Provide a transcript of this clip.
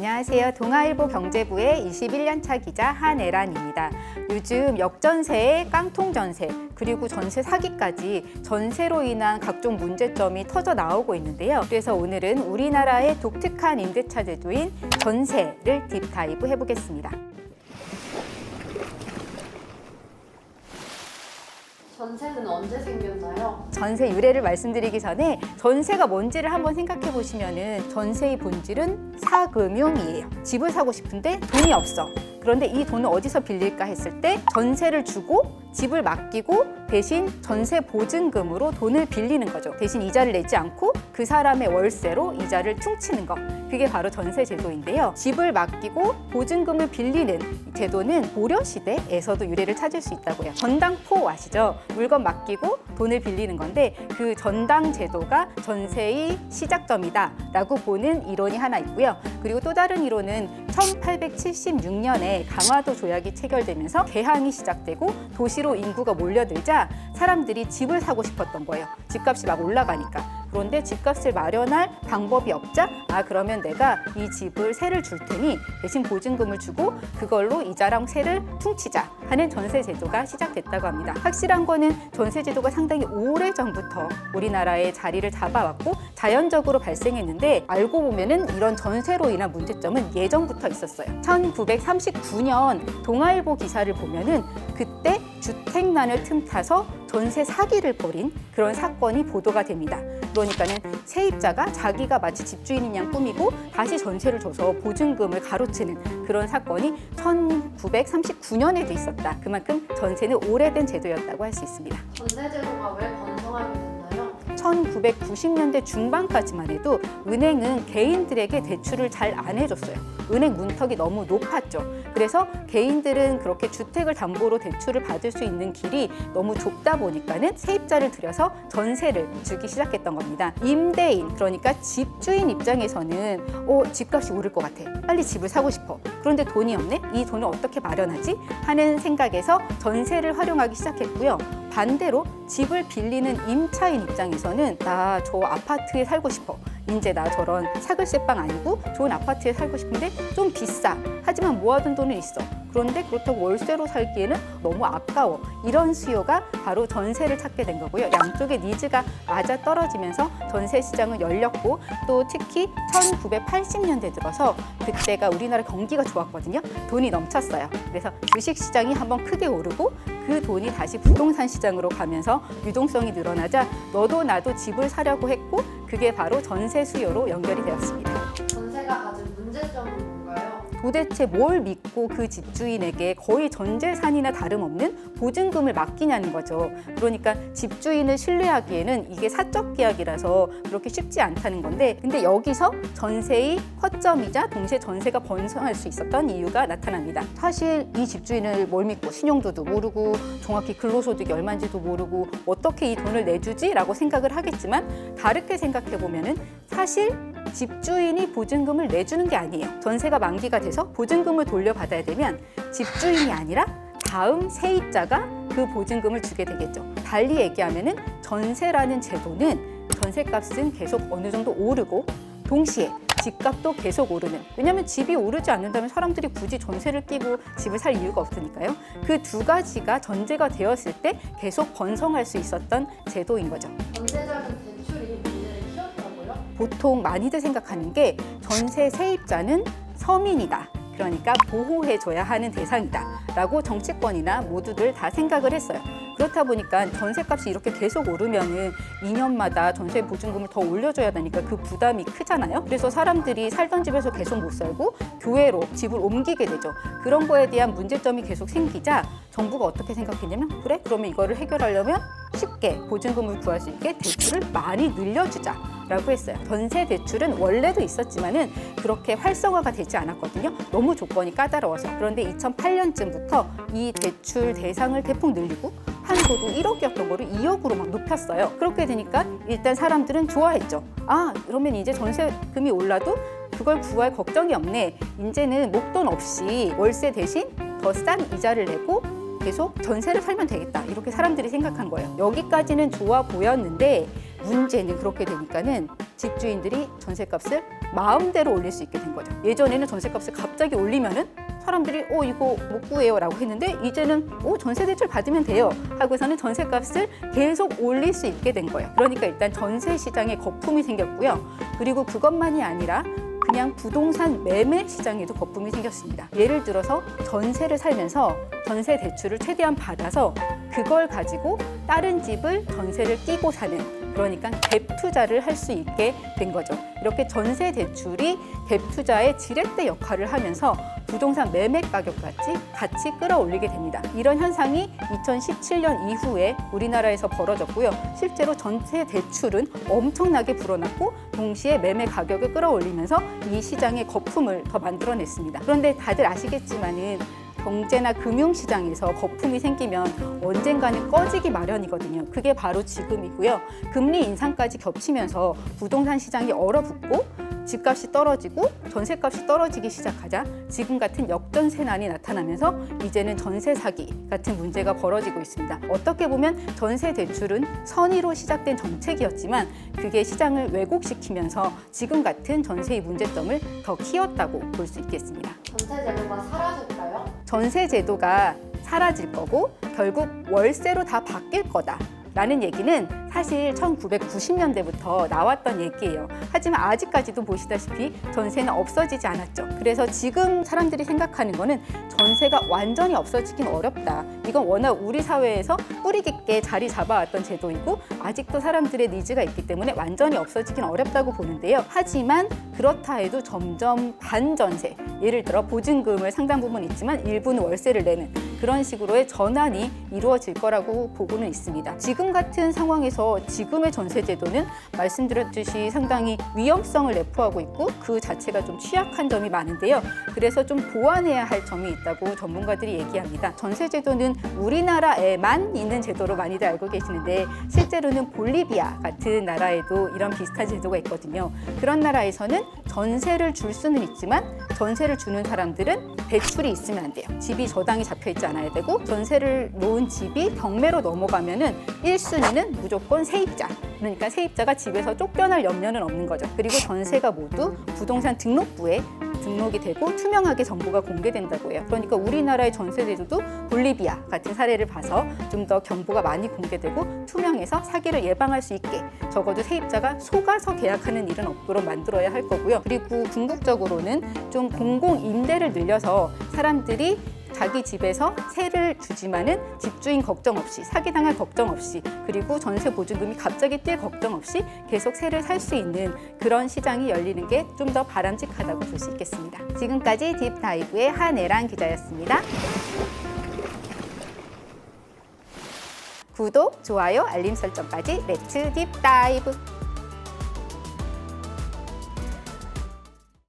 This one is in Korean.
안녕하세요. 동아일보 경제부의 21년차 기자 한애란입니다. 요즘 역전세, 깡통전세, 그리고 전세 사기까지 전세로 인한 각종 문제점이 터져 나오고 있는데요. 그래서 오늘은 우리나라의 독특한 임대차 제도인 전세를 딥다이브 해보겠습니다. 전세는 언제 생겼나요? 전세 유래를 말씀드리기 전에 전세가 뭔지를 한번 생각해 보시면은 전세의 본질은 사금융이에요. 집을 사고 싶은데 돈이 없어. 그런데 이 돈을 어디서 빌릴까 했을 때 전세를 주고 집을 맡기고 대신 전세 보증금으로 돈을 빌리는 거죠. 대신 이자를 내지 않고 그 사람의 월세로 이자를 퉁치는 거. 그게 바로 전세 제도인데요. 집을 맡기고 보증금을 빌리는 제도는 고려시대에서도 유래를 찾을 수 있다고 해요. 전당포 아시죠? 물건 맡기고 돈을 빌리는 건데 그 전당 제도가 전세의 시작점이다라고 보는 이론이 하나 있고요. 그리고 또 다른 이론은 1876년에 강화도 조약이 체결되면서 개항이 시작되고 도시로 인구가 몰려들자 사람들이 집을 사고 싶었던 거예요. 집값이 막 올라가니까. 그런데 집값을 마련할 방법이 없자 그러면 내가 이 집을 세를 줄 테니 대신 보증금을 주고 그걸로 이자랑 세를 퉁치자 하는 전세 제도가 시작됐다고 합니다. 확실한 거는 전세 제도가 상당히 오래전부터 우리나라에 자리를 잡아왔고 자연적으로 발생했는데 알고 보면은 이런 전세로 인한 문제점은 예전부터 있었어요. 1939년 동아일보 기사를 보면은 그때 주택난을 틈타서 전세 사기를 벌인 그런 사건이 보도가 됩니다. 그러니까는 세입자가 자기가 마치 집주인인 양 꾸미고 다시 전세를 줘서 보증금을 가로채는 그런 사건이 1939년에도 있었다. 그만큼 전세는 오래된 제도였다고 할 수 있습니다. 전세 제도가 왜 번성하게 됐나요? 1990년대 중반까지만 해도 은행은 개인들에게 대출을 잘 안 해줬어요. 은행 문턱이 너무 높았죠. 그래서 개인들은 그렇게 주택을 담보로 대출을 받을 수 있는 길이 너무 좁다 보니까는 세입자를 들여서 전세를 주기 시작했던 겁니다. 임대인, 그러니까 집주인 입장에서는 집값이 오를 것 같아. 빨리 집을 사고 싶어. 그런데 돈이 없네? 이 돈을 어떻게 마련하지? 하는 생각에서 전세를 활용하기 시작했고요. 반대로 집을 빌리는 임차인 입장에서는 나 저 아파트에 살고 싶어. 이제 나 저런 사글세방 아니고 좋은 아파트에 살고 싶은데 좀 비싸. 하지만 모아둔 돈은 있어. 그런데 그렇다고 월세로 살기에는 너무 아까워. 이런 수요가 바로 전세를 찾게 된 거고요. 양쪽의 니즈가 맞아떨어지면서 전세 시장은 열렸고 또 특히 1980년대 들어서 그때가 우리나라 경기가 좋았거든요. 돈이 넘쳤어요. 그래서 주식 시장이 한번 크게 오르고 그 돈이 다시 부동산 시장으로 가면서 유동성이 늘어나자 너도 나도 집을 사려고 했고 그게 바로 전세 수요로 연결이 되었습니다. 전세가 가진 문제점은 뭔가요? 도대체 뭘 믿고 그 집주인에게 거의 전 재산이나 다름없는 보증금을 맡기냐는 거죠. 그러니까 집주인을 신뢰하기에는 이게 사적 계약이라서 그렇게 쉽지 않다는 건데 근데 여기서 전세의 허점이자 동시에 전세가 번성할 수 있었던 이유가 나타납니다. 사실 이 집주인을 뭘 믿고 신용도도 모르고 정확히 근로소득이 얼마인지도 모르고 어떻게 이 돈을 내주지? 라고 생각을 하겠지만 다르게 생각해 보면은 사실 집주인이 보증금을 내주는 게 아니에요. 전세가 만기가 돼서 보증금을 돌려받아야 되면 집주인이 아니라 다음 세입자가 그 보증금을 주게 되겠죠. 달리 얘기하면은 전세라는 제도는 전세값은 계속 어느 정도 오르고 동시에 집값도 계속 오르는. 왜냐하면 집이 오르지 않는다면 사람들이 굳이 전세를 끼고 집을 살 이유가 없으니까요. 그 두 가지가 전제가 되었을 때 계속 번성할 수 있었던 제도인 거죠. 전세자금 대출이 문제를 키웠다고요? 보통 많이들 생각하는 게 전세 세입자는 서민이다. 그러니까 보호해줘야 하는 대상이다 라고 정치권이나 모두들 다 생각을 했어요. 그렇다 보니까 전세값이 이렇게 계속 오르면은 2년마다 전세 보증금을 더 올려줘야 되니까 그 부담이 크잖아요. 그래서 사람들이 살던 집에서 계속 못 살고 교외로 집을 옮기게 되죠. 그런 거에 대한 문제점이 계속 생기자 정부가 어떻게 생각했냐면 그래? 그러면 이거를 해결하려면 쉽게 보증금을 구할 수 있게 대출을 많이 늘려주자 라고 했어요. 전세 대출은 원래도 있었지만은 그렇게 활성화가 되지 않았거든요. 너무 조건이 까다로워서. 그런데 2008년쯤부터 이 대출 대상을 대폭 늘리고 한도도 1억이었던 거를 2억으로 막 높였어요. 그렇게 되니까 일단 사람들은 좋아했죠. 그러면 이제 전세금이 올라도 그걸 구할 걱정이 없네. 이제는 목돈 없이 월세 대신 더 싼 이자를 내고 계속 전세를 살면 되겠다. 이렇게 사람들이 생각한 거예요. 여기까지는 좋아 보였는데 문제는 그렇게 되니까는 집주인들이 전세값을 마음대로 올릴 수 있게 된 거죠. 예전에는 전셋값을 갑자기 올리면은 사람들이 이거 못 구해요 라고 했는데 이제는 전세 대출 받으면 돼요 하고서는 전셋값을 계속 올릴 수 있게 된 거예요. 그러니까 일단 전세 시장에 거품이 생겼고요. 그리고 그것만이 아니라 그냥 부동산 매매 시장에도 거품이 생겼습니다. 예를 들어서 전세를 살면서 전세 대출을 최대한 받아서 그걸 가지고 다른 집을 전세를 끼고 사는, 그러니까 갭 투자를 할 수 있게 된 거죠. 이렇게 전세 대출이 갭 투자의 지렛대 역할을 하면서 부동산 매매 가격까지 같이 끌어올리게 됩니다. 이런 현상이 2017년 이후에 우리나라에서 벌어졌고요. 실제로 전세 대출은 엄청나게 불어났고 동시에 매매 가격을 끌어올리면서 이 시장의 거품을 더 만들어냈습니다. 그런데 다들 아시겠지만은 경제나 금융시장에서 거품이 생기면 언젠가는 꺼지기 마련이거든요. 그게 바로 지금이고요. 금리 인상까지 겹치면서 부동산 시장이 얼어붙고 집값이 떨어지고 전세값이 떨어지기 시작하자 지금 같은 역전세난이 나타나면서 이제는 전세 사기 같은 문제가 벌어지고 있습니다. 어떻게 보면 전세 대출은 선의로 시작된 정책이었지만 그게 시장을 왜곡시키면서 지금 같은 전세의 문제점을 더 키웠다고 볼 수 있겠습니다. 전세 제도가 사라질까요? 전세 제도가 사라질 거고 결국 월세로 다 바뀔 거다 라는 얘기는 사실 1990년대부터 나왔던 얘기예요. 하지만 아직까지도 보시다시피 전세는 없어지지 않았죠. 그래서 지금 사람들이 생각하는 거는 전세가 완전히 없어지긴 어렵다. 이건 워낙 우리 사회에서 뿌리 깊게 자리 잡아왔던 제도이고 아직도 사람들의 니즈가 있기 때문에 완전히 없어지긴 어렵다고 보는데요. 하지만 그렇다 해도 점점 반전세, 예를 들어 보증금을 상당 부분 있지만 일부는 월세를 내는 그런 식으로의 전환이 이루어질 거라고 보고는 있습니다. 지금 같은 상황에서 지금의 전세 제도는 말씀드렸듯이 상당히 위험성을 내포하고 있고 그 자체가 좀 취약한 점이 많은데요. 그래서 좀 보완해야 할 점이 있다고 전문가들이 얘기합니다. 전세 제도는 우리나라에만 있는 제도로 많이들 알고 계시는데 실제로는 볼리비아 같은 나라에도 이런 비슷한 제도가 있거든요. 그런 나라에서는 전세를 줄 수는 있지만 전세를 주는 사람들은 대출이 있으면 안 돼요. 집이 저당이 잡혀 있지 않아야 되고 전세를 놓은 집이 경매로 넘어가면은 1순위는 무조건 세입자. 그러니까 세입자가 집에서 쫓겨날 염려는 없는 거죠. 그리고 전세가 모두 부동산 등록부에 등록이 되고 투명하게 정보가 공개된다고 해요. 그러니까 우리나라의 전세 제도도 볼리비아 같은 사례를 봐서 좀 더 정보가 많이 공개되고 투명해서 사기를 예방할 수 있게 적어도 세입자가 속아서 계약하는 일은 없도록 만들어야 할 거고요. 그리고 궁극적으로는 좀 공공 임대를 늘려서 사람들이 자기 집에서 세를 주지만은 집주인 걱정 없이 사기당할 걱정 없이 그리고 전세 보증금이 갑자기 뛸 걱정 없이 계속 세를 살 수 있는 그런 시장이 열리는 게 좀 더 바람직하다고 볼 수 있겠습니다. 지금까지 딥다이브의 한혜란 기자였습니다. 구독, 좋아요, 알림 설정까지 렛츠 딥다이브!